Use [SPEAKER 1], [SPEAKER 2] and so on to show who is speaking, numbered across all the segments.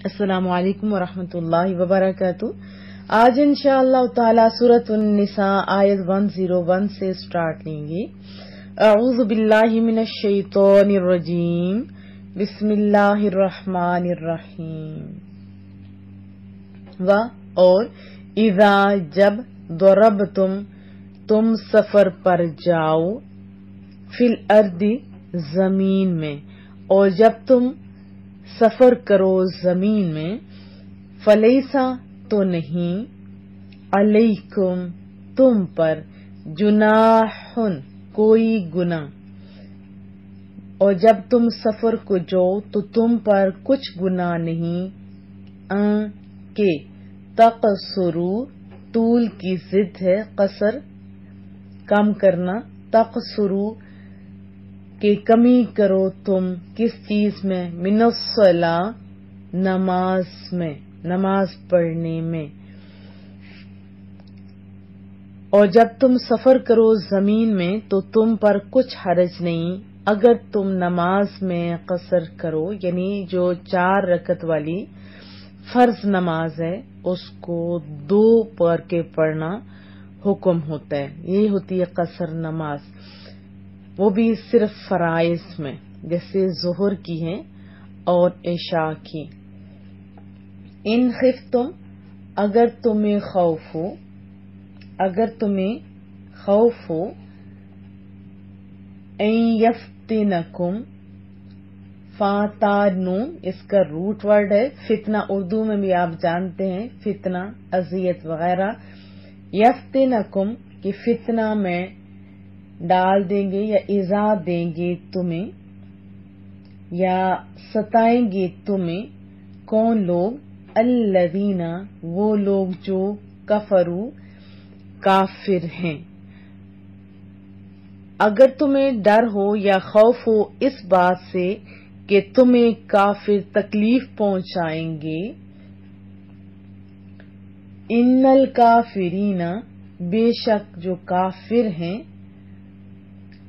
[SPEAKER 1] السلام علیکم ورحمۃ اللہ وبرکاتہ۔ آج انشاءاللہ تعالی سورۃ النساء آیت 101 سے سٹارٹ لیں گے۔ اعوذ باللہ من الشیطان الرجیم، بسم اللہ الرحمن الرحیم۔ اور اذا جب ضربتم تم سفر پر جاؤ، فی الارض زمین میں، اور جب تم سفر کرو زمین میں، فلیسا تو نہیں، علیکم تم پر، جناح کوئی گناہ، اور جب تم سفر کو جاؤ تو تم پر کچھ گناہ نہیں، کہ تقصرو طول کی ضد ہے، قصر کم کرنا، تقصرو کہ کمی کرو تم کس چیز میں، من الصلاۃ نماز میں، نماز پڑھنے میں۔ اور جب تم سفر کرو زمین میں تو تم پر کچھ حرج نہیں اگر تم نماز میں قصر کرو، یعنی جو 4 رکعت والی فرض نماز ہے اس کو 2 پڑھ کے پڑھنا حکم ہوتا ہے، یہ ہوتی ہے قصر نماز، وہ بھی صرف فرائض میں، جیسے ظہر کی ہے اور عشاء کی۔ ان خفتم اگر تمہیں خوف ہو، اگر تمہیں خوف ہو، ان یفتنکم، فاتانون اس کا روٹ ورڈ ہے، فتنہ اردو میں بھی آپ جانتے ہیں، فتنہ اذیت وغیرہ، یفتنکم کہ فتنہ میں ڈال دیں گے یا ایذا دیں گے تمہیں یا ستائیں گے تمہیں، کون لوگ، الذین وہ لوگ جو کفروا کافر ہیں۔ اگر تمہیں ڈر ہو یا خوف ہو اس بات سے کہ تمہیں کافر تکلیف پہنچائیں گے، ان الکافرین بے شک جو کافر ہیں،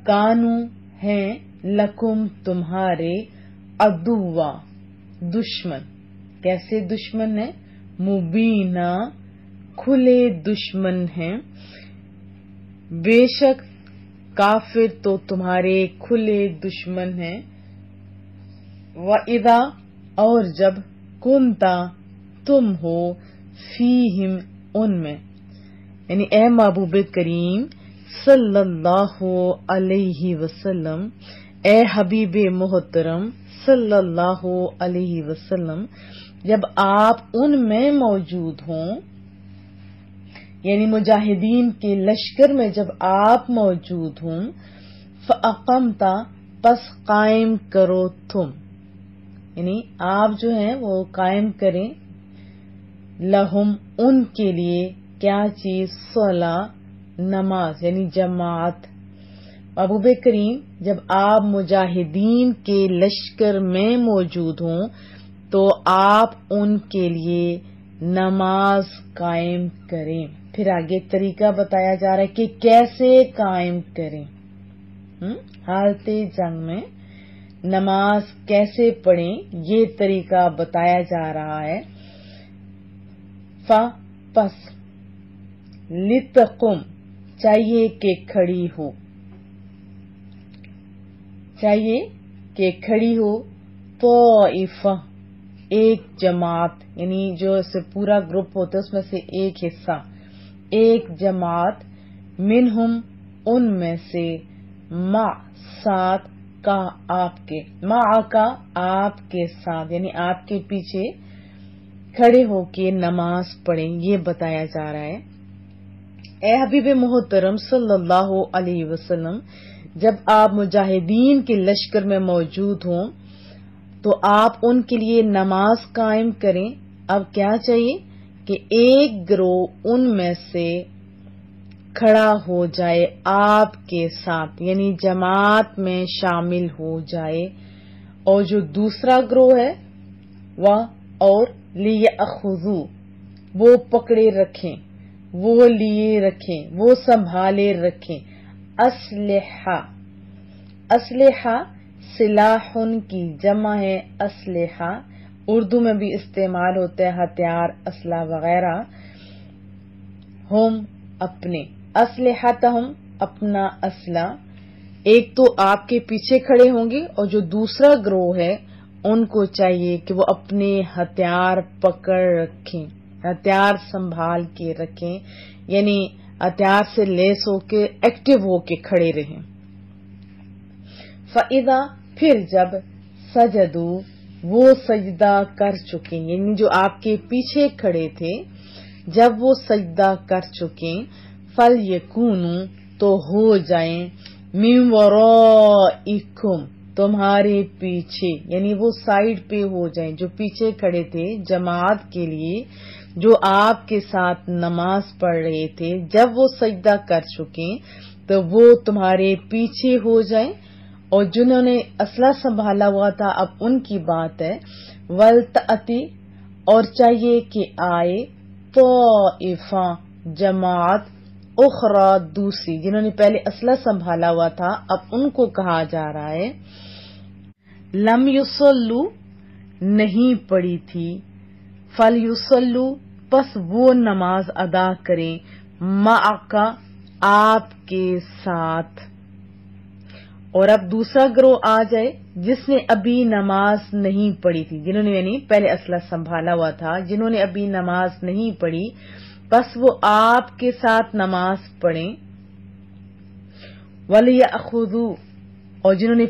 [SPEAKER 1] کانو ہیں، لکم تمہارے، عدوا دشمن، کیسے دشمن ہیں، مبینہ کھلے دشمن ہیں، بے شک کافر تو تمہارے کھلے دشمن ہیں۔ وَإِذَا اور جب کنتا تم ہو، فیہم ان میں، یعنی اے محبوب کریم صلی اللہ علیہ وسلم، اے حبیب محترم صلی اللہ علیہ وسلم، جب آپ ان میں موجود ہوں، یعنی مجاہدین کے لشکر میں جب آپ موجود ہوں، فَأَقَمْتَ پس قائم کرو تم، یعنی آپ جو ہیں وہ قائم کریں، لہم ان کے لیے، کیا چیز، صلاۃ نماز، یعنی جماعت۔ محبوب کریم جب آپ مجاہدین کے لشکر میں موجود ہوں تو آپ ان کے لیے نماز قائم کریں۔ پھر آگے طریقہ بتایا جا رہا ہے کہ کیسے قائم کریں، حالت جنگ میں نماز کیسے پڑھیں، یہ طریقہ بتایا جا رہا ہے۔ پس لتقم چاہیے کہ کھڑی ہو، چاہیے کہ کھڑی ہو، طائفہ ایک جماعت، یعنی جو اس سے پورا گروپ ہوتا ہے اس میں سے ایک حصہ، ایک جماعت، منہم ان میں سے، مع ساتھ، کا آپ کے، مع کا آپ کے ساتھ، یعنی آپ کے پیچھے کھڑے ہو کے نماز پڑھیں، یہ بتایا جا رہا ہے۔ اے حبیب محترم صلی اللہ علیہ وسلم، جب آپ مجاہدین کے لشکر میں موجود ہوں تو آپ ان کے لیے نماز قائم کریں۔ اب کیا چاہیے کہ ایک گروہ ان میں سے کھڑا ہو جائے آپ کے ساتھ، یعنی جماعت میں شامل ہو جائے، اور جو دوسرا گروہ ہے وہ اور لیأخذوا وہ پکڑے رکھیں، وہ لیے رکھیں، وہ سنبھالے رکھیں، اسلحہ، اسلحہ سلاح کی جمع ہے اسلحہ، اردو میں بھی استعمال ہوتے ہیں ہتھیار، اسلحہ وغیرہ. ہم اپنے، اسلحتہم اپنا اسلحہ. ایک تو آپ کے پیچھے کھڑے ہوں گے اور جو دوسرا گروہ ہے ان کو چاہیے کہ وہ اپنے ہتھیار پکڑ رکھیں، ہتھیار سنبھال کے رکھیں، یعنی ہتھیار سے لیس ہو کے ایکٹیو ہو کے کھڑے رہیں. فَإِذَا پھر جب سجدوا وہ سجدہ کر چکے، یعنی جو آپ کے پیچھے کھڑے تھے جب وہ سجدہ کر چکے، فَلْيَكُونُوا تو ہو جائیں، مِن وَرَائِكُمْ تمہارے پیچھے، یعنی وہ سائیڈ پہ ہو جائیں. جو پیچھے کھڑے تھے جماعت کے لیے، جو آپ کے ساتھ نماز پڑھ رہے تھے، جب وہ سجدہ کر چکے تو وہ تمہارے پیچھے ہو جائیں. اور جنہوں نے اسلحہ سنبھالا ہوا تھا اب ان کی بات ہے. وَلْتَأْتِ اور چاہیے کہ آئے، طائفہ جماعت، اخرى دوسری، جنہوں نے پہلے اسلحہ سنبھالا ہوا تھا اب ان کو کہا جا رہا ہے لم یصلوا نہیں پڑھی تھی، فلیصلوا پس وہ نماز ادا کریں، معک آپ کے ساتھ. اور اب دوسرا گروہ آ جائے جس نے ابھی نماز نہیں پڑھی تھی، جنہوں نے یعنی پہلے اسلحہ سنبھالا ہوا تھا، جنہوں نے ابھی نماز نہیں پڑھی، بس وہ آپ کے ساتھ نماز پڑھیں. وَلْيَأْخُذُوا اور جنہوں نے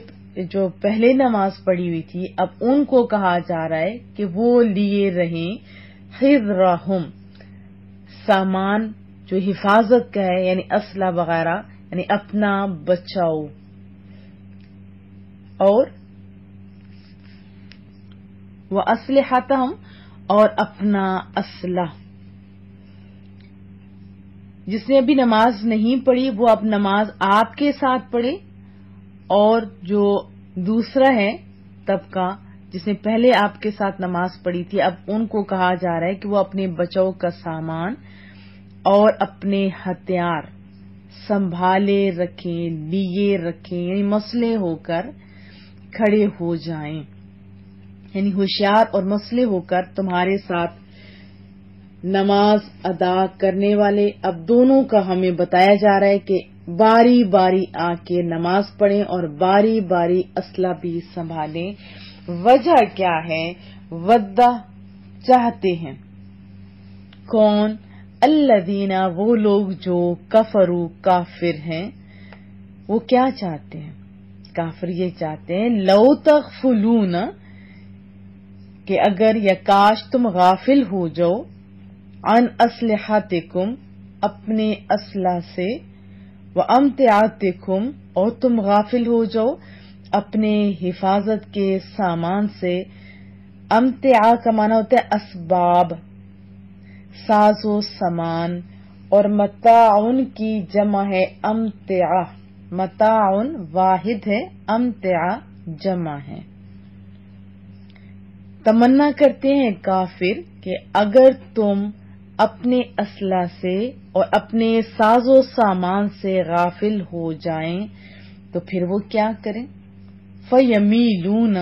[SPEAKER 1] جو پہلے نماز پڑھی ہوئی تھی اب ان کو کہا جا رہا ہے کہ وہ لیے رہیں حذرہم سامان جو حفاظت کا ہے، یعنی اسلحہ وغیرہ، یعنی اپنا بچاؤ. اور وَأَسْلِحَتَهُمْ اور اپنا اسلحہ. جس نے ابھی نماز نہیں پڑھی وہ اب نماز آپ کے ساتھ پڑھے، اور جو دوسرا ہے طبقہ جس نے پہلے آپ کے ساتھ نماز پڑھی تھی اب ان کو کہا جا رہا ہے کہ وہ اپنے بچاؤ کا سامان اور اپنے ہتھیار سنبھالے رکھیں، لیے رکھیں، یعنی مسلح ہو کر کھڑے ہو جائیں، یعنی ہوشیار اور مسلح ہو کر تمہارے ساتھ نماز ادا کرنے والے. اب دونوں کا ہمیں بتایا جا رہا ہے کہ باری باری آ کے نماز پڑھیں اور باری باری اسلحہ بھی سنبھالیں. وجہ کیا ہے؟ ودہ چاہتے ہیں. کون؟ الذین وہ لوگ جو کفروا کافر ہیں. وہ کیا چاہتے ہیں؟ کافر یہ چاہتے ہیں لو تغفلون کہ اگر یا کاش تم غافل ہو جاؤ، عن اسلحتکم اپنے اسلحہ سے، وامتعاتکم اور تم غافل ہو جاؤ اپنے حفاظت کے سامان سے. امتعا کا معنی ہوتا ہے اسباب، ساز و سامان، اور متاعن کی جمع ہے امتعا. متاعن واحد ہے، امتعا جمع ہے. تمنا کرتے ہیں کافر کہ اگر تم اپنے اسلحہ سے اور اپنے ساز و سامان سے غافل ہو جائیں تو پھر وہ کیا کریں؟ فَيَمِيلُونَ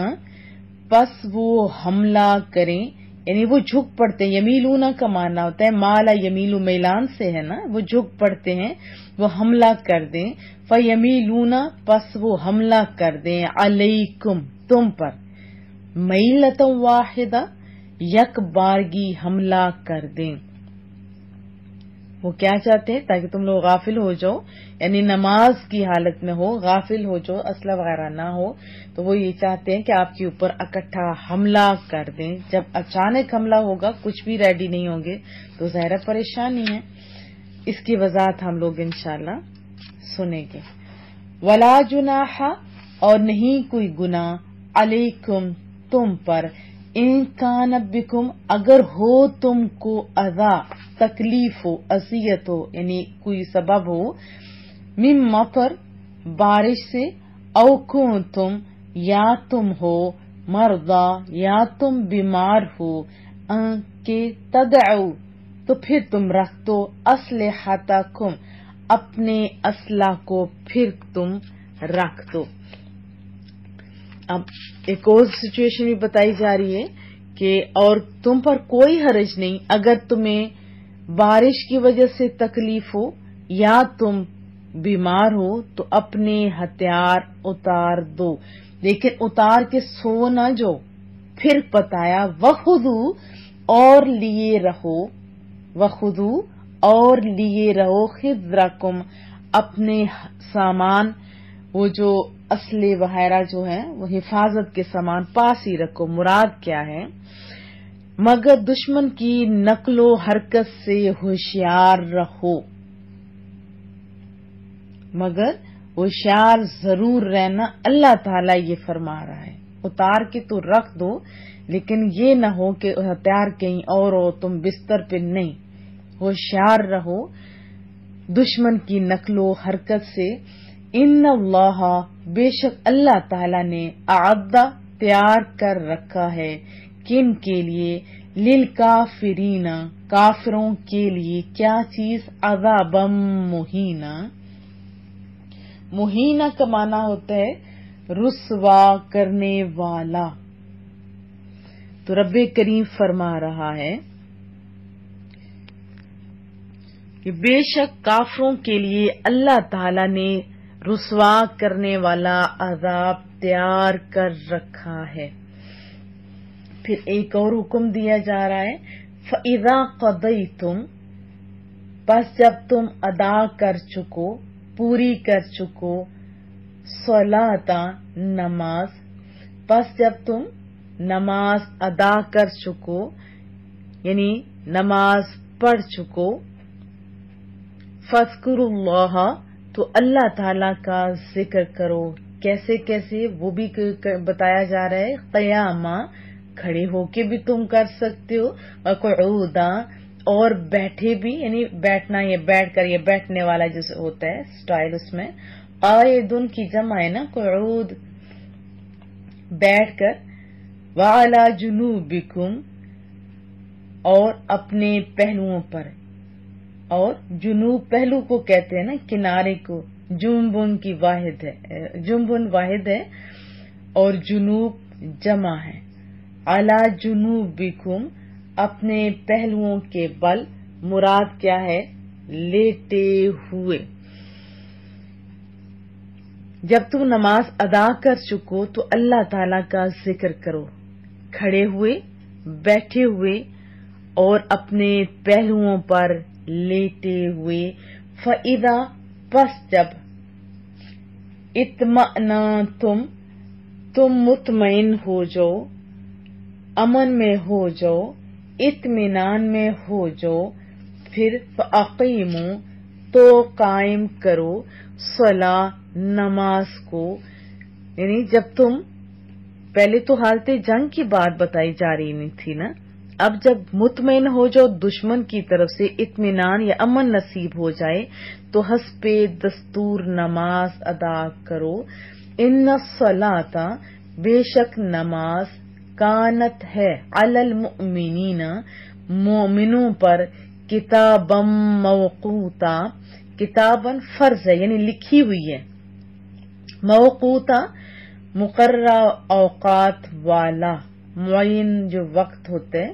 [SPEAKER 1] پس وہ حملہ کریں، یعنی وہ جھک پڑتے ہیں. یمیلون کا معنی ہوتا ہے مالا یمیلو میلان سے ہے نا، وہ جھک پڑتے ہیں، وہ حملہ کر دیں. فَيَمِيلُونَ پس وہ حملہ کر دیں علیکم تم پر، میلۃ واحدہ یک بارگی حملہ کر دیں. وہ کیا چاہتے ہیں؟ تاکہ تم لوگ غافل ہو جاؤ، یعنی نماز کی حالت میں ہو، غافل ہو جاؤ، اسلحہ وغیرہ نہ ہو، تو وہ یہ چاہتے ہیں کہ آپ کے اوپر اکٹھا حملہ کر دیں. جب اچانک حملہ ہوگا، کچھ بھی ریڈی نہیں ہوں گے تو ظاہر پریشانی ہے. اس کی وضاحت ہم لوگ انشاءاللہ سنیں گے. ولا جناح اور نہیں کوئی گناہ، علیکم تم پر، ان کان بکم اگر ہو تم کو اذا تکلیف ہو، اذیت ہو، یعنی کوئی سبب ہو، من مطر بارش سے، او کنتم یا تم ہو، مرضا یا تم بیمار ہو، ان کے تدعو تو پھر تم رکھ دو اسلحتکم اپنے اسلحہ کو، پھر تم رکھ دو. اب ایک اور سچویشن بھی بتائی جا رہی ہے کہ اور تم پر کوئی حرج نہیں اگر تمہیں بارش کی وجہ سے تکلیف ہو یا تم بیمار ہو تو اپنے ہتھیار اتار دو، لیکن اتار کے سو نہ جو۔ پھر بتایا وخذو اور لیے رہو، وخذو اور لیے رہو خذرکم اپنے سامان، وہ جو اسلحے وغیرہ جو ہیں وہ حفاظت کے سامان پاس ہی رکھو۔ مراد کیا ہے؟ مگر دشمن کی نقل و حرکت سے ہوشیار رہو، مگر ہوشیار ضرور رہنا، اللہ تعالیٰ یہ فرما رہا ہے۔ اتار کے تو رکھ دو لیکن یہ نہ ہو کہ ہتھیار کہیں اور ہو، تم بستر پہ نہیں، ہوشیار رہو دشمن کی نقل و حرکت سے۔ ان اللہ بے شک اللہ تعالیٰ نے اعد تیار کر رکھا ہے کن کے لیے؟ للکافرین کافروں کے لیے کیا چیز؟ عذابا مہینہ۔ مہینہ کا معنی ہوتا ہے رسوا کرنے والا۔ تو رب کریم فرما رہا ہے کہ بے شک کافروں کے لیے اللہ تعالی نے رسوا کرنے والا عذاب تیار کر رکھا ہے۔ پھر ایک اور حکم دیا جا رہا ہے فَإِذَا قَضَيْتُمْ، پس جب تم ادا کر چکو، پوری کر چکو، صلاۃ نماز، پس جب تم نماز ادا کر چکو یعنی نماز پڑھ چکو، فَاذْكُرُوا اللَّهَ تو اللہ تعالی کا ذکر کرو۔ کیسے کیسے وہ بھی بتایا جا رہا ہے، قیاما کھڑے ہو کے بھی تم کر سکتے ہو، اور قعودا اور بیٹھے بھی، یعنی بیٹھنا یا بیٹھ کر، یا بیٹھنے والا جو ہوتا ہے سٹائل، اس میں قائدن کی جمع ہے نا، قعود بیٹھ کر، وعلی جنوبکم اور اپنے پہلوؤں پر، اور جنوب پہلو کو کہتے ہیں نا، کنارے کو، جنبن کی واحد ہے، جنبن واحد ہے اور جنوب جمع ہے۔ علی جنوبکم اپنے پہلوؤں کے بل، مراد کیا ہے؟ لیٹے ہوئے۔ جب تم نماز ادا کر چکو تو اللہ تعالی کا ذکر کرو، کھڑے ہوئے، بیٹھے ہوئے اور اپنے پہلوؤں پر لیٹے ہوئے۔ فَإِذَا پس جب، اطمأننتم تم مطمئن ہو جاؤ، امن میں ہو جاؤ، اطمینان میں ہو جاؤ، پھر فَأَقِیمُوا تو قائم کرو، صلاۃ نماز کو، یعنی جب تم پہلے تو حالت جنگ کی بات بتائی جا رہی نہیں تھی نا، اب جب مطمئن ہو جاؤ دشمن کی طرف سے، اطمینان یا امن نصیب ہو جائے تو حسب دستور نماز ادا کرو۔ ان الصلاۃ بے شک نماز، کانت ہے، علی المؤمنین مومنوں پر، کتابا موقوتا، کتابا فرض ہے یعنی لکھی ہوئی ہے، موقوتا مقررہ اوقات والا، معین جو وقت ہوتے ہیں،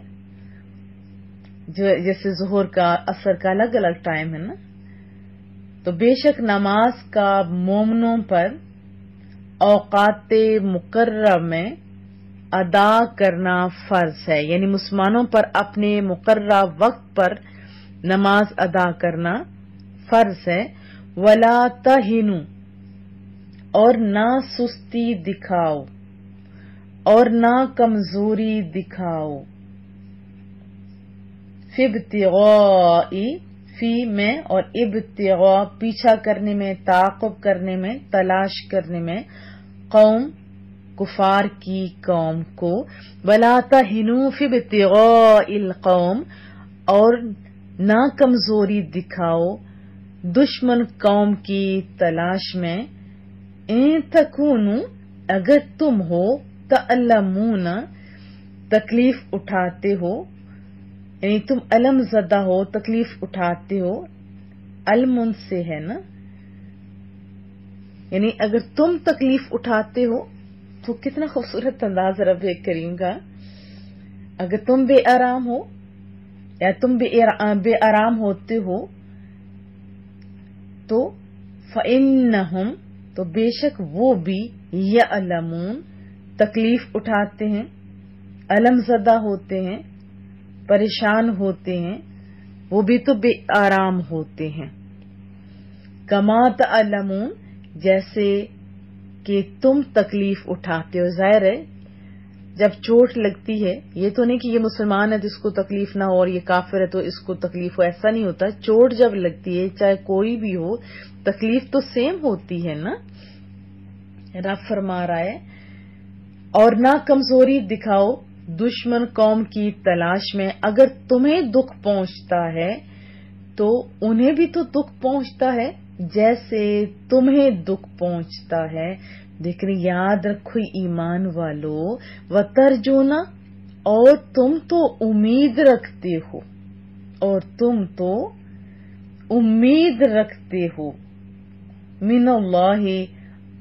[SPEAKER 1] جو جیسے ظہر کا، عصر کا الگ الگ ٹائم ہے نا، تو بے شک نماز کا مومنوں پر اوقات مقررہ میں ادا کرنا فرض ہے، یعنی مسلمانوں پر اپنے مقررہ وقت پر نماز ادا کرنا فرض ہے۔ ولا تہنوا اور نہ سستی دکھاؤ اور نہ کمزوری دکھاؤ، فی ابتغاء فی میں، اور ابتغاء پیچھا کرنے میں، تعاقب کرنے میں، تلاش کرنے میں، قوم کفار کی قوم کو، ولا تہنوا فی ابتغاء القوم اور نہ کمزوری دکھاؤ دشمن قوم کی تلاش میں، ان تکونوا اگر تم ہو، تعلمون تکلیف اٹھاتے ہو، یعنی تم علم زدہ ہو، تکلیف اٹھاتے ہو، علم سے ہے نا، یعنی اگر تم تکلیف اٹھاتے ہو تو کتنا خوبصورت انداز رب کریم کا، اگر تم بے آرام ہو یا تم بے آرام ہوتے ہو تو فإنہم تو بے شک وہ بھی یعلمون تکلیف اٹھاتے ہیں، الم زدہ ہوتے ہیں، پریشان ہوتے ہیں، وہ بھی تو بے آرام ہوتے ہیں. کما تعلمون جیسے کہ تم تکلیف اٹھاتے ہو. ظاہر ہے جب چوٹ لگتی ہے، یہ تو نہیں کہ یہ مسلمان ہے تو اس کو تکلیف نہ ہو اور یہ کافر ہے تو اس کو تکلیف ہو، ایسا نہیں ہوتا. چوٹ جب لگتی ہے چاہے کوئی بھی ہو تکلیف تو سیم ہوتی ہے نا. رب فرما رہا ہے اور نہ کمزوری دکھاؤ دشمن قوم کی تلاش میں. اگر تمہیں دکھ پہنچتا ہے تو انہیں بھی تو دکھ پہنچتا ہے جیسے تمہیں دکھ پہنچتا ہے. لیکن یاد رکھو ایمان والو وترجونا اور تم تو امید رکھتے ہو، اور تم تو امید رکھتے ہو من اللہ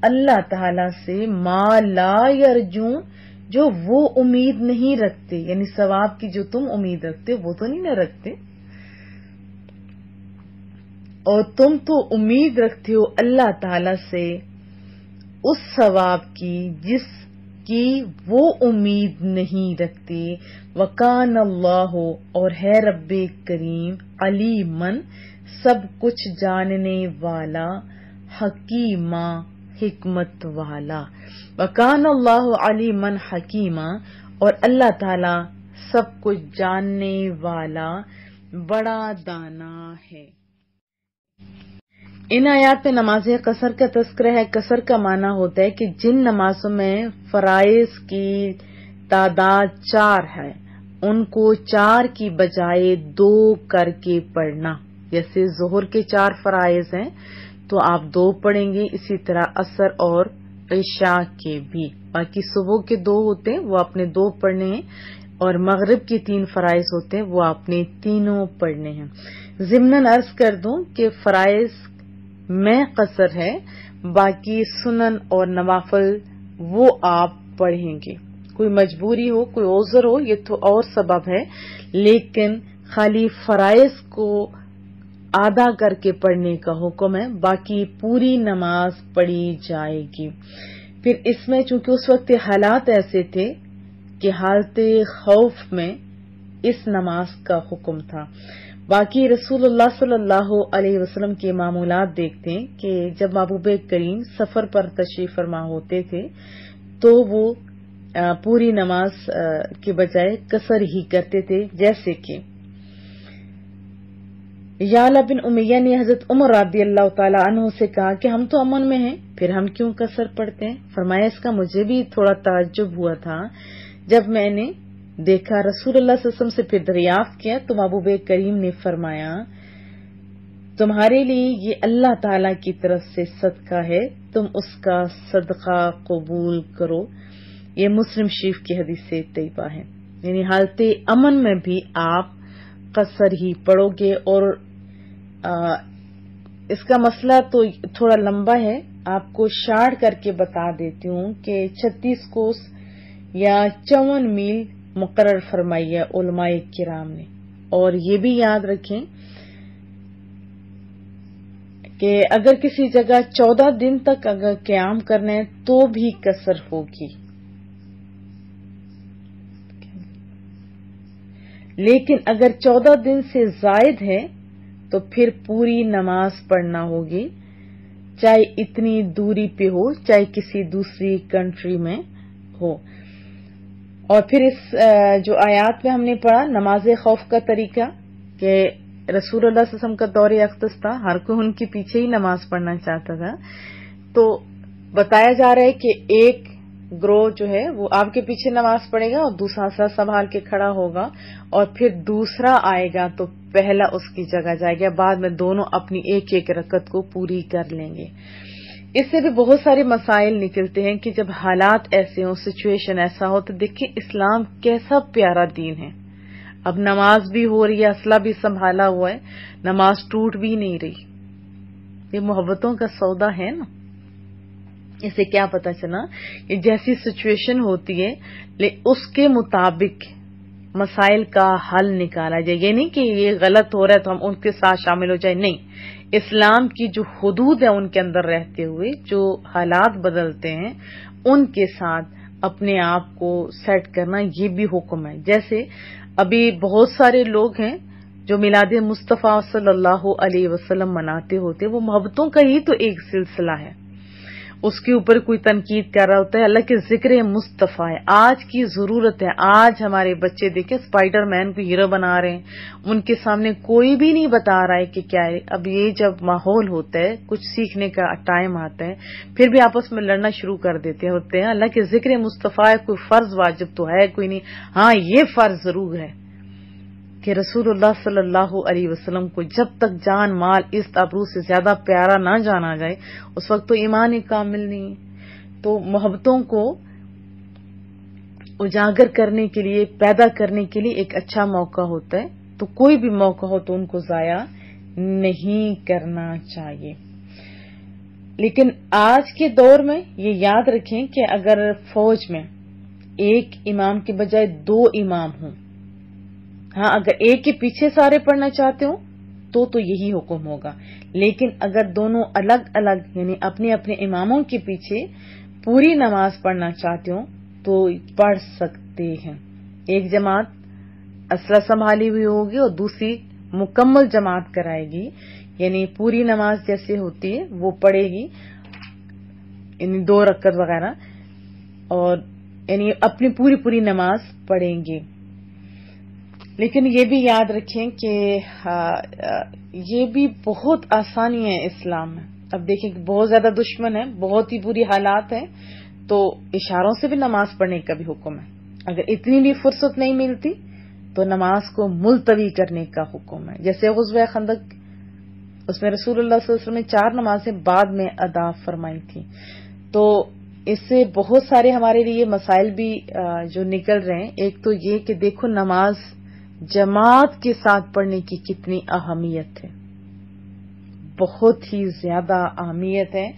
[SPEAKER 1] اللہ تعالی سے ما لا یرجون جو وہ امید نہیں رکھتے، یعنی ثواب کی جو تم امید رکھتے وہ تو نہیں نہ رکھتے. اور تم تو امید رکھتے ہو اللہ تعالی سے اس ثواب کی جس کی وہ امید نہیں رکھتے. وکان اللہ اور ہے رب کریم علیمن سب کچھ جاننے والا، حکیمہ حکمت والا. وکان اللہ علیمن حکیمہ اور اللہ تعالی سب کچھ جاننے والا بڑا دانا ہے. ان آیات میں نماز قصر کا تذکرہ ہے. قصر کا معنی ہوتا ہے کہ جن نمازوں میں فرائض کی تعداد 4 ہے ان کو 4 کی بجائے 2 کر کے پڑھنا. جیسے ظہر کے 4 فرائض ہیں تو آپ 2 پڑھیں گے، اسی طرح عصر اور عشاء کے بھی. باقی صبح کے 2 ہوتے ہیں وہ آپ نے 2 پڑھنے ہیں، اور مغرب کی 3 فرائض ہوتے ہیں وہ آپ نے تینوں پڑھنے ہیں. ضمناً عرض کر دوں کہ فرائض میں قصر ہے، باقی سنن اور نوافل وہ آپ پڑھیں گے. کوئی مجبوری ہو، کوئی عذر ہو، یہ تو اور سبب ہے، لیکن خالی فرائض کو آدھا کر کے پڑھنے کا حکم ہے، باقی پوری نماز پڑھی جائے گی. پھر اس میں چونکہ اس وقت حالات ایسے تھے کہ حالت خوف میں اس نماز کا حکم تھا. باقی رسول اللہ صلی اللہ علیہ وسلم کے معمولات دیکھتے ہیں کہ جب محبوب کریم سفر پر تشریف فرما ہوتے تھے تو وہ پوری نماز کے بجائے قصر ہی کرتے تھے. جیسے کہ یعلا بن امیہ نے حضرت عمر رضی اللہ تعالی عنہ سے کہا کہ ہم تو امن میں ہیں پھر ہم کیوں قصر پڑھتے ہیں. فرمایا اس کا مجھے بھی تھوڑا تعجب ہوا تھا جب میں نے دیکھا. رسول اللہ صلی اللہ علیہ وسلم سے پھر دریافت کیا تو محبوب کریم نے فرمایا تمہارے لیے یہ اللہ تعالی کی طرف سے صدقہ ہے، تم اس کا صدقہ قبول کرو. یہ مسلم شریف کی حدیث طیبہ ہے. یعنی حالت امن میں بھی آپ قصر ہی پڑھو گے. اور اس کا مسئلہ تو تھوڑا لمبا ہے، آپ کو شارٹ کر کے بتا دیتی ہوں کہ 36 کوس یا 54 میل مقرر فرمائی ہے علماء کرام نے. اور یہ بھی یاد رکھیں کہ اگر کسی جگہ 14 دن تک اگر قیام کرنا ہے تو بھی قصر ہوگی، لیکن اگر 14 دن سے زائد ہے تو پھر پوری نماز پڑھنا ہوگی، چاہے اتنی دوری پہ ہو چاہے کسی دوسری کنٹری میں ہو. اور پھر اس جو آیات میں ہم نے پڑھا نماز خوف کا طریقہ کہ رسول اللہ صلی اللہ علیہ وسلم کا دور اقدس تھا، ہر کوئی ان کے پیچھے ہی نماز پڑھنا چاہتا تھا. تو بتایا جا رہا ہے کہ ایک گروہ جو ہے وہ آپ کے پیچھے نماز پڑھے گا اور دوسرا سر سنبھال کے کھڑا ہوگا، اور پھر دوسرا آئے گا تو پہلا اس کی جگہ جائے گا. بعد میں دونوں اپنی ایک ایک رکعت کو پوری کر لیں گے. اس سے بھی بہت سارے مسائل نکلتے ہیں کہ جب حالات ایسے ہوں، سچویشن ایسا ہو، تو دیکھیں اسلام کیسا پیارا دین ہے. اب نماز بھی ہو رہی ہے، اسلحہ بھی سنبھالا ہوا ہے، نماز ٹوٹ بھی نہیں رہی. یہ محبتوں کا سودا ہے نا. اسے کیا پتا چلا کہ جیسی سچویشن ہوتی ہے اس کے مطابق مسائل کا حل نکالا جائے. یہ نہیں کہ یہ غلط ہو رہا ہے تو ہم ان کے ساتھ شامل ہو جائیں، نہیں. اسلام کی جو حدود ہے ان کے اندر رہتے ہوئے جو حالات بدلتے ہیں ان کے ساتھ اپنے آپ کو سیٹ کرنا یہ بھی حکم ہے. جیسے ابھی بہت سارے لوگ ہیں جو میلاد مصطفیٰ صلی اللہ علیہ وسلم مناتے ہوتے، وہ محبتوں کا ہی تو ایک سلسلہ ہے، اس کے اوپر کوئی تنقید کر رہا ہوتا ہے. اللہ کے ذکر مصطفیٰ ہے، آج کی ضرورت ہے. آج ہمارے بچے دیکھیں اسپائڈر مین کو ہیرو بنا رہے ہیں، ان کے سامنے کوئی بھی نہیں بتا رہا ہے کہ کیا ہے. اب یہ جب ماحول ہوتا ہے، کچھ سیکھنے کا ٹائم آتا ہے، پھر بھی آپس میں لڑنا شروع کر دیتے ہوتے ہیں. اللہ کے ذکر مصطفیٰ ہے، کوئی فرض واجب تو ہے کوئی نہیں. ہاں یہ فرض ضرور ہے کہ رسول اللہ صلی اللہ علیہ وسلم کو جب تک جان مال عزت آبرو سے زیادہ پیارا نہ جانا جائے اس وقت تو ایمان ہی کامل نہیں ہے. تو محبتوں کو اجاگر کرنے کے لیے، پیدا کرنے کے لیے ایک اچھا موقع ہوتا ہے. تو کوئی بھی موقع ہو تو ان کو ضائع نہیں کرنا چاہیے. لیکن آج کے دور میں یہ یاد رکھیں کہ اگر فوج میں ایک امام کے بجائے 2 امام ہوں، ہاں اگر ایک کے پیچھے سارے پڑھنا چاہتے ہوں تو یہی حکم ہوگا. لیکن اگر دونوں الگ الگ یعنی اپنے اپنے اماموں کے پیچھے پوری نماز پڑھنا چاہتے ہوں تو پڑھ سکتے ہیں. ایک جماعت اسلحہ سنبھالی ہوئی ہوگی اور دوسری مکمل جماعت کرائے گی، یعنی پوری نماز جیسے ہوتی ہے وہ پڑھے گی، یعنی 2 رکعت وغیرہ، اور یعنی اپنی پوری نماز پڑھیں گے. لیکن یہ بھی یاد رکھیں کہ یہ بھی بہت آسانی ہے اسلام میں. اب دیکھیں کہ بہت زیادہ دشمن ہے، بہت ہی بری حالات ہیں، تو اشاروں سے بھی نماز پڑھنے کا بھی حکم ہے. اگر اتنی بھی فرصت نہیں ملتی تو نماز کو ملتوی کرنے کا حکم ہے. جیسے غزوہ خندق، اس میں رسول اللہ صلی اللہ علیہ وسلم نے 4 نمازیں بعد میں ادا فرمائی تھی. تو اس سے بہت سارے ہمارے لیے مسائل بھی جو نکل رہے ہیں. ایک تو یہ کہ دیکھو نماز جماعت کے ساتھ پڑھنے کی کتنی اہمیت ہے، بہت ہی زیادہ اہمیت ہے.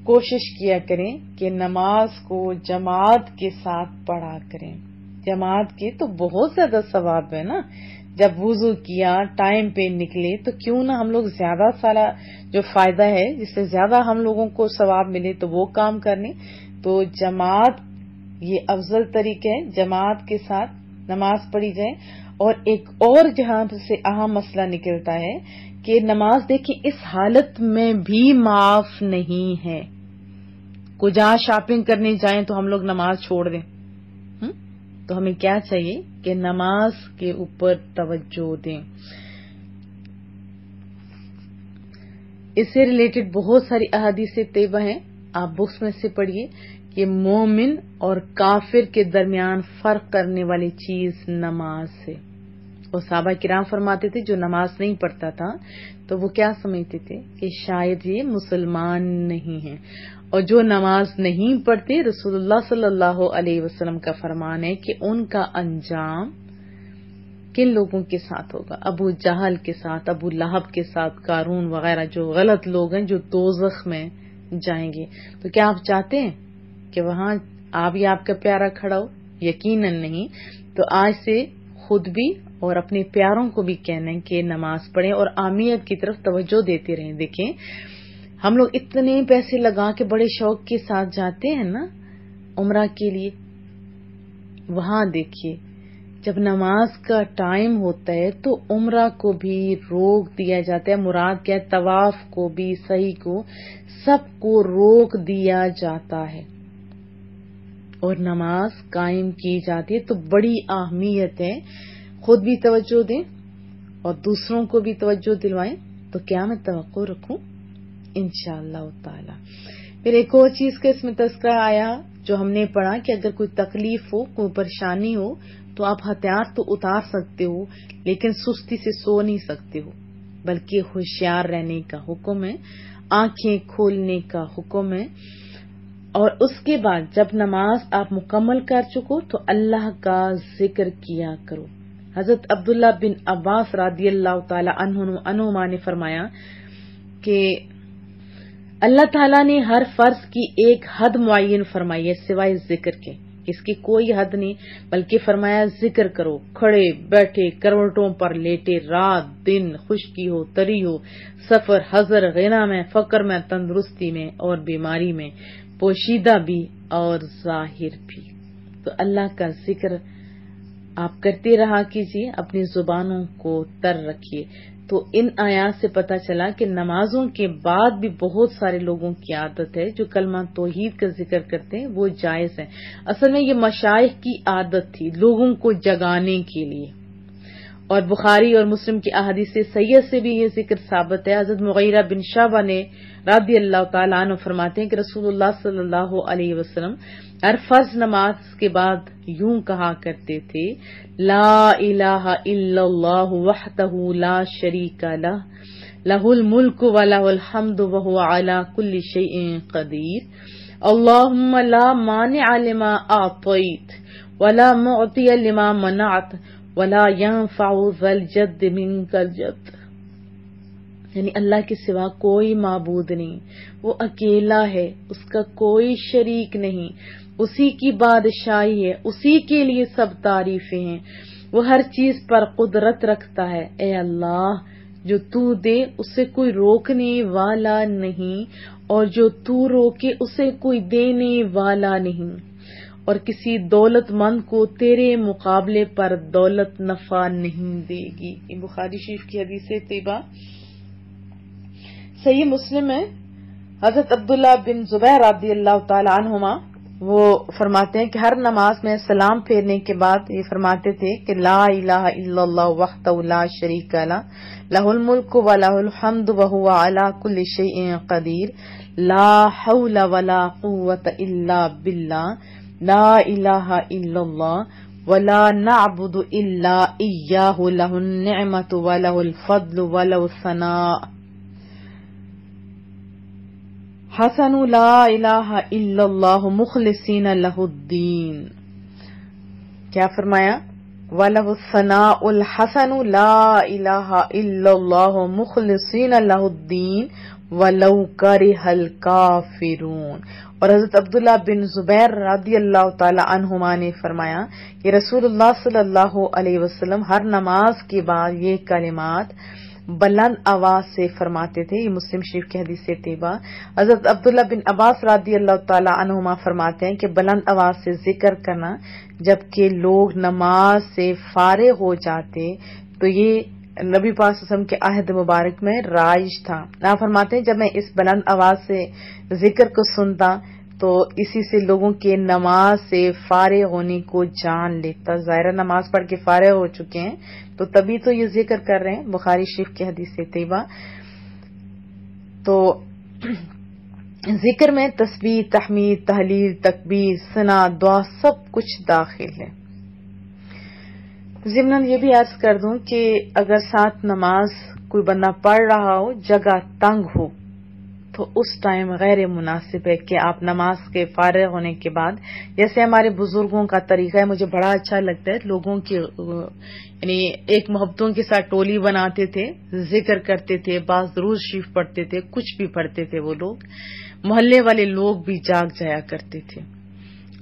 [SPEAKER 1] کوشش کیا کریں کہ نماز کو جماعت کے ساتھ پڑھا کریں. جماعت کے تو بہت زیادہ ثواب ہے نا. جب وضو کیا ٹائم پہ نکلے تو کیوں نہ ہم لوگ زیادہ سارا جو فائدہ ہے جس سے زیادہ ہم لوگوں کو ثواب ملے تو وہ کام کرنے. تو جماعت یہ افضل طریقہ ہے، جماعت کے ساتھ نماز پڑھی جائے. اور ایک اور جہاں سے اہم مسئلہ نکلتا ہے کہ نماز دیکھیں اس حالت میں بھی معاف نہیں ہے. کو جہاں شاپنگ کرنے جائیں تو ہم لوگ نماز چھوڑ دیں، تو ہمیں کیا چاہیے کہ نماز کے اوپر توجہ دیں. اس سے ریلیٹڈ بہت ساری احادیث طیبہ ہیں، آپ بکس میں سے پڑھیے کہ مومن اور کافر کے درمیان فرق کرنے والی چیز نماز ہے. اور صحابہ کرام فرماتے تھے جو نماز نہیں پڑھتا تھا تو وہ کیا سمجھتے تھے کہ شاید یہ مسلمان نہیں ہے. اور جو نماز نہیں پڑھتے رسول اللہ صلی اللہ علیہ وسلم کا فرمان ہے کہ ان کا انجام کن لوگوں کے ساتھ ہوگا؟ ابو جہل کے ساتھ، ابو لہب کے ساتھ، قارون وغیرہ جو غلط لوگ ہیں جو دوزخ میں جائیں گے. تو کیا آپ چاہتے ہیں کہ وہاں آپ یا آپ کا پیارا کھڑا ہو؟ یقیناً نہیں. تو آج سے خود بھی اور اپنے پیاروں کو بھی کہنا ہے کہ نماز پڑھیں اور اہمیت کی طرف توجہ دیتے رہیں. دیکھیں ہم لوگ اتنے پیسے لگا کے بڑے شوق کے ساتھ جاتے ہیں نا عمرہ کے لیے، وہاں دیکھیے جب نماز کا ٹائم ہوتا ہے تو عمرہ کو بھی روک دیا جاتا ہے. مراد کیا ہے؟ طواف کو بھی، سعی کو، سب کو روک دیا جاتا ہے اور نماز قائم کی جاتی ہے. تو بڑی اہمیت ہے، خود بھی توجہ دیں اور دوسروں کو بھی توجہ دلوائیں. تو کیا میں توقع رکھوں؟ انشاءاللہ تعالی. پھر ایک اور چیز کا اس میں تذکرہ آیا جو ہم نے پڑھا کہ اگر کوئی تکلیف ہو، کوئی پریشانی ہو تو آپ ہتھیار تو اتار سکتے ہو لیکن سستی سے سو نہیں سکتے ہو، بلکہ ہوشیار رہنے کا حکم ہے، آنکھیں کھولنے کا حکم ہے. اور اس کے بعد جب نماز آپ مکمل کر چکو تو اللہ کا ذکر کیا کرو. حضرت عبداللہ بن عباس رضی اللہ تعالی عنہما نے فرمایا کہ اللہ تعالیٰ نے ہر فرض کی ایک حد معین فرمائی ہے سوائے ذکر کے، اس کی کوئی حد نہیں، بلکہ فرمایا ذکر کرو، کھڑے بیٹھے، کروٹوں پر لیٹے، رات دن، خشکی ہو تری ہو، سفر حضر، غنا میں فقر میں، تندرستی میں اور بیماری میں، پوشیدہ بھی اور ظاہر بھی۔ تو اللہ کا ذکر آپ کرتے رہا کیجیے، اپنی زبانوں کو تر رکھیے۔ تو ان آیات سے پتہ چلا کہ نمازوں کے بعد بھی بہت سارے لوگوں کی عادت ہے جو کلمہ توحید کا ذکر کرتے ہیں، وہ جائز ہے۔ اصل میں یہ مشائخ کی عادت تھی لوگوں کو جگانے کے لیے، اور بخاری اور مسلم کی احادیث سیئہ سے بھی یہ ذکر ثابت ہے۔ حضرت مغیرہ بن شعبہ نے رضی اللہ تعالیٰ عنہ فرماتے ہیں کہ رسول اللہ صلی اللہ علیہ وسلم ہر فرض نماز کے بعد یوں کہا کرتے تھے، لا الہ الا اللہ وحدہ لا شریک لہ، لہ الملک ولہ الحمد وہو علی کل شیء قدیر، اللہم لا مانع لما اعطیت ولا معطی لما منعت ولا ينفع ذا الجد منك الجد۔ یعنی اللہ کے سوا کوئی معبود نہیں، وہ اکیلا ہے، اس کا کوئی شریک نہیں، اسی کی بادشاہی ہے، اسی کے لیے سب تعریفیں ہیں، وہ ہر چیز پر قدرت رکھتا ہے۔ اے اللہ، جو تو دے اسے کوئی روکنے والا نہیں، اور جو تو روکے اسے کوئی دینے والا نہیں، اور کسی دولت مند کو تیرے مقابلے پر دولت نفع نہیں دے گی۔ یہ بخاری شریف کی حدیث طیبہ۔ صحیح مسلم ہے، حضرت عبداللہ بن زبیر رضی اللہ تعالی عنہما وہ فرماتے ہیں کہ ہر نماز میں سلام پھیرنے کے بعد یہ فرماتے تھے کہ لا الہ الا اللہ وحدہ لا شریک لہ، لہ الملک ولہ الحمد وہو علی کل شیء قدیر، لا حول ولا قوۃ الا باللہ، لا الہ الا اللہ ولا نعبد الا ایاہ، لہ النعمۃ ولہ الفضل ولہ الثناء حسن، لا الہ الا اللہ مخلصین لہ الدین۔ کیا فرمایا؟ وَلَهُ الثَّنَاءُ الْحَسَنُ لَا إِلَٰهَ إِلَّا اللَّهُ مُخْلِصِينَ لَهُ الدِّينَ وَلَوْ كَرِهَ الْكَافِرُونَ۔ اور حضرت عبداللہ بن زبیر رضی اللہ تعالی عنہما نے فرمایا کہ رسول اللہ صلی اللہ علیہ وسلم ہر نماز کے بعد یہ کلمات بلند آواز سے فرماتے تھے۔ یہ مسلم شریف کی حدیث طیبہ۔ حضرت عبداللہ بن عباس رضی اللہ تعالی عنہما فرماتے ہیں کہ بلند آواز سے ذکر کرنا جبکہ لوگ نماز سے فارغ ہو جاتے تو یہ نبی پاک صلی اللہ علیہ وسلم کے عہد مبارک میں رائج تھا۔ آپ فرماتے ہیں جب میں اس بلند آواز سے ذکر کو سنتا تو اسی سے لوگوں کے نماز سے فارغ ہونے کو جان لیتا۔ ظاہرہ نماز پڑھ کے فارغ ہو چکے ہیں تو تبھی تو یہ ذکر کر رہے ہیں، بخاری شریف کی حدیث طیبہ۔ تو ذکر میں تسبیح، تحمید، تحلیل، تکبیر، ثنا، دعا سب کچھ داخل ہے۔ ضمناً یہ بھی عرض کر دوں کہ اگر ساتھ نماز کوئی بندہ پڑھ رہا ہو، جگہ تنگ ہو، تو اس ٹائم غیر مناسب ہے کہ آپ نماز کے فارغ ہونے کے بعد، جیسے ہمارے بزرگوں کا طریقہ ہے، مجھے بڑا اچھا لگتا ہے، لوگوں کی یعنی ایک محبتوں کے ساتھ ٹولی بناتے تھے، ذکر کرتے تھے، بعض درود شریف پڑھتے تھے، کچھ بھی پڑھتے تھے، وہ لوگ محلے والے لوگ بھی جاگ جایا کرتے تھے،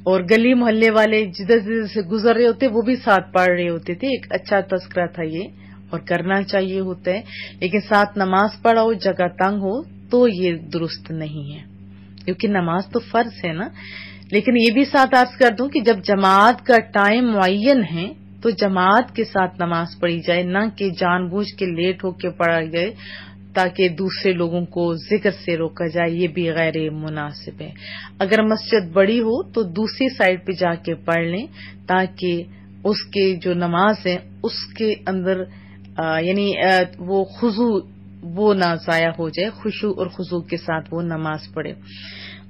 [SPEAKER 1] اور گلی محلے والے جدھر جدھر سے گزر رہے ہوتے وہ بھی ساتھ پڑھ رہے ہوتے تھے۔ ایک اچھا تذکرہ تھا یہ، اور کرنا چاہیے ہوتا ہے، لیکن ساتھ نماز پڑھو، جگہ تنگ ہو تو یہ درست نہیں ہے، کیونکہ نماز تو فرض ہے نا۔ لیکن یہ بھی ساتھ عرض کر دوں کہ جب جماعت کا ٹائم معین ہے تو جماعت کے ساتھ نماز پڑھی جائے، نہ کہ جان بوجھ کے لیٹ ہو کے پڑھا جائے تاکہ دوسرے لوگوں کو ذکر سے روکا جائے، یہ بھی غیر مناسب ہے۔ اگر مسجد بڑی ہو تو دوسری سائڈ پہ جا کے پڑھ لیں تاکہ اس کے جو نماز ہے اس کے اندر یعنی وہ خضوع وہ نہ ضائع ہو جائے، خشوع اور خضوع کے ساتھ وہ نماز پڑھے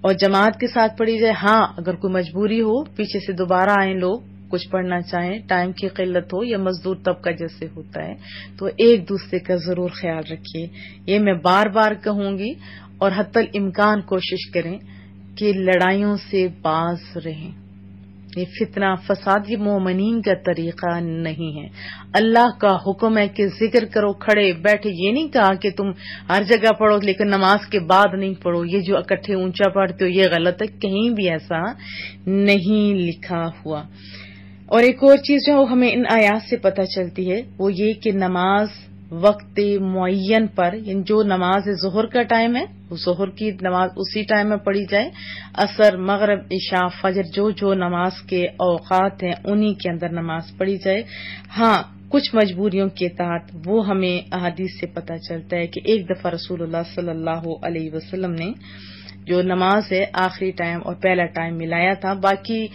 [SPEAKER 1] اور جماعت کے ساتھ پڑھی جائے۔ ہاں اگر کوئی مجبوری ہو، پیچھے سے دوبارہ آئیں لوگ کچھ پڑھنا چاہیں، ٹائم کی قلت ہو یا مزدور طبقہ جیسے ہوتا ہے، تو ایک دوسرے کا ضرور خیال رکھیے۔ یہ میں بار بار کہوں گی، اور حتی الامکان کوشش کریں کہ لڑائیوں سے باز رہیں۔ یہ فتنہ فساد یہ مومنین کا طریقہ نہیں ہے. اللہ کا حکم ہے کہ ذکر کرو کھڑے بیٹھے. یہ نہیں کہا کہ تم ہر جگہ پڑھو لیکن نماز کے بعد نہیں پڑھو. یہ جو اکٹھے اونچا پڑھتے ہو یہ غلط ہے، کہیں بھی ایسا نہیں لکھا ہوا. اور ایک اور چیز جو ہمیں ان آیات سے پتہ چلتی ہے وہ یہ کہ نماز وقت معین پر، یعنی جو نماز ظہر کا ٹائم ہے ظہر کی نماز اسی ٹائم میں پڑھی جائے، عصر، مغرب، عشاء، فجر، جو نماز کے اوقات ہیں انہی کے اندر نماز پڑھی جائے. ہاں کچھ مجبوریوں کے تحت وہ ہمیں احادیث سے پتہ چلتا ہے کہ ایک دفعہ رسول اللہ صلی اللہ علیہ وسلم نے جو نماز ہے آخری ٹائم اور پہلا ٹائم ملایا تھا. باقی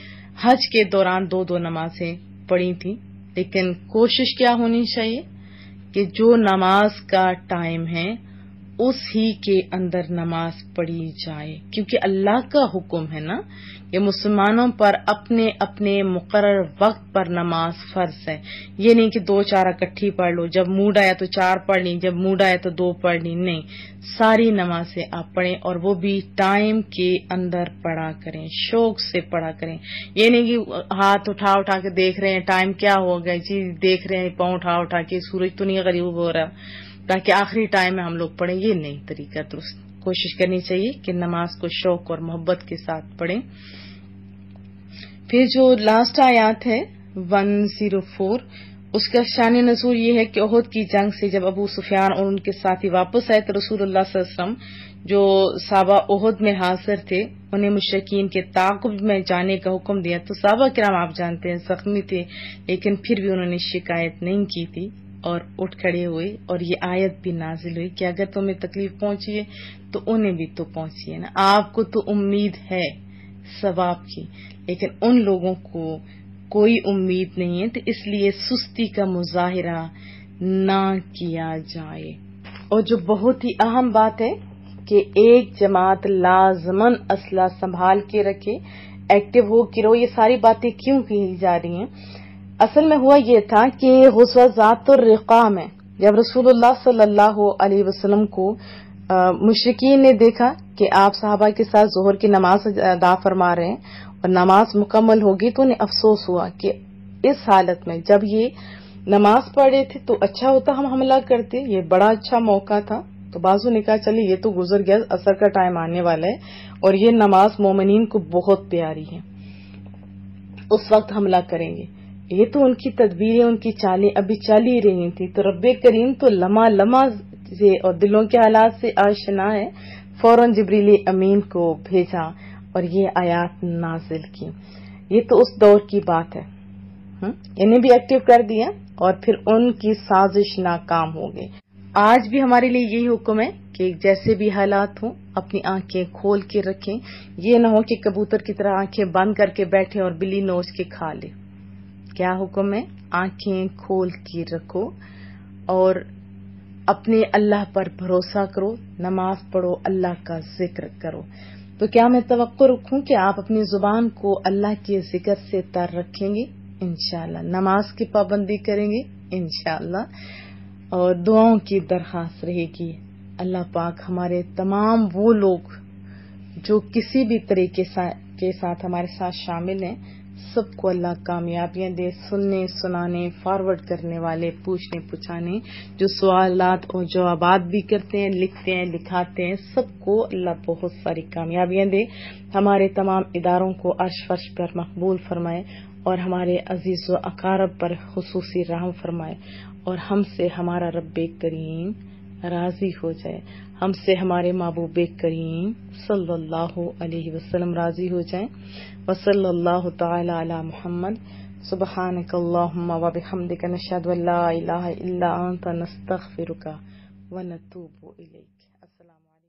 [SPEAKER 1] حج کے دوران دو نمازیں پڑھی تھیں، لیکن کوشش کیا ہونی چاہیے کہ جو نماز کا ٹائم ہے اس ہی کے اندر نماز پڑھی جائے، کیونکہ اللہ کا حکم ہے نا کہ مسلمانوں پر اپنے اپنے مقرر وقت پر نماز فرض ہے. یہ نہیں کہ 2-4 اکٹھی پڑھ لو، جب موڈ آیا تو 4 پڑھ لی، جب موڈ آیا تو 2 پڑھ لی. نہیں، ساری نمازیں آپ پڑھیں اور وہ بھی ٹائم کے اندر پڑھا کریں، شوق سے پڑھا کریں. یہ نہیں کہ ہاتھ اٹھا کے دیکھ رہے ہیں ٹائم کیا ہو گیا جی، دیکھ رہے ہیں پاؤں اٹھا کے سورج تو نہیں غروب ہو رہا تاکہ آخری ٹائم میں ہم لوگ پڑھیں. یہ نہیں طریقہ درست. کوشش کرنی چاہیے کہ نماز کو شوق اور محبت کے ساتھ پڑھیں. پھر جو لاسٹ آیات ہے 104 اس کا شان نزول یہ ہے کہ احد کی جنگ سے جب ابو سفیان اور ان کے ساتھی واپس آئے تو رسول اللہ صلی اللہ علیہ وسلم جو صحابہ احد میں حاضر تھے انہیں مشرکین کے تعاقب میں جانے کا حکم دیا. تو صحابہ کرام آپ جانتے ہیں زخمی تھے لیکن پھر بھی انہوں نے شکایت نہیں کی تھی اور اٹھ کھڑے ہوئے اور یہ آیت بھی نازل ہوئی کہ اگر تمہیں تکلیف پہنچی ہے تو انہیں بھی تو پہنچی ہے نا. آپ کو تو امید ہے ثواب کی لیکن ان لوگوں کو کوئی امید نہیں ہے، تو اس لیے سستی کا مظاہرہ نہ کیا جائے. اور جو بہت ہی اہم بات ہے کہ ایک جماعت لازماً اسلحہ سنبھال کے رکھے، ایکٹیو ہو کے رہو. یہ ساری باتیں کیوں کہی جا رہی ہیں؟ اصل میں ہوا یہ تھا کہ غزوہ ذات الرقاع میں جب رسول اللہ صلی اللہ علیہ وسلم کو مشرکین نے دیکھا کہ آپ صحابہ کے ساتھ ظہر کی نماز ادا فرما رہے ہیں اور نماز مکمل ہوگی تو انہیں افسوس ہوا کہ اس حالت میں جب یہ نماز پڑھ رہے تھے تو اچھا ہوتا ہم حملہ کرتے، یہ بڑا اچھا موقع تھا. تو بعضوں نے کہا چلے یہ تو گزر گیا، عصر کا ٹائم آنے والا ہے اور یہ نماز مومنین کو بہت پیاری ہے، اس وقت حملہ کریں گے. یہ تو ان کی تدبیریں ان کی چالیں ابھی چل ہی رہی تھی. تو رب کریم تو لمحہ سے اور دلوں کے حالات سے آشنا ہے، فوراً جبریل امین کو بھیجا اور یہ آیات نازل کی. یہ تو اس دور کی بات ہے، انہیں بھی ایکٹیو کر دیا اور پھر ان کی سازش ناکام ہو گئی. آج بھی ہمارے لیے یہی حکم ہے کہ جیسے بھی حالات ہوں اپنی آنکھیں کھول کے رکھیں. یہ نہ ہو کہ کبوتر کی طرح آنکھیں بند کر کے بیٹھے اور بلی نوچ کے کھا لے. کیا حکم ہے؟ آنکھیں کھول کے رکھو اور اپنے اللہ پر بھروسہ کرو، نماز پڑھو، اللہ کا ذکر کرو. تو کیا میں توقع رکھوں کہ آپ اپنی زبان کو اللہ کے ذکر سے تر رکھیں گے انشاءاللہ، نماز کی پابندی کریں گے انشاءاللہ، اور دعاؤں کی درخواست رہے گی. اللہ پاک ہمارے تمام وہ لوگ جو کسی بھی طریقے کے ساتھ ہمارے ساتھ شامل ہیں سب کو اللہ کامیابیاں دے. سننے سنانے فارورڈ کرنے والے، پوچھنے پوچھانے، جو سوالات اور جوابات بھی کرتے ہیں، لکھتے ہیں، لکھاتے ہیں، سب کو اللہ بہت ساری کامیابیاں دے. ہمارے تمام اداروں کو عرش فرش پر مقبول فرمائے اور ہمارے عزیز و اقارب پر خصوصی رحم فرمائے اور ہم سے ہمارا رب کریم راضی ہو جائے، ہم سے ہمارے محبوب کریم صلی اللہ علیہ وسلم راضی ہو جائیں. وصلی اللہ تعالی علی محمد. سبحانک اللہم و بحمدک، نشہد ان لا الہ الا انت، نستغفرک و نتوب الیک. السلام علیکم.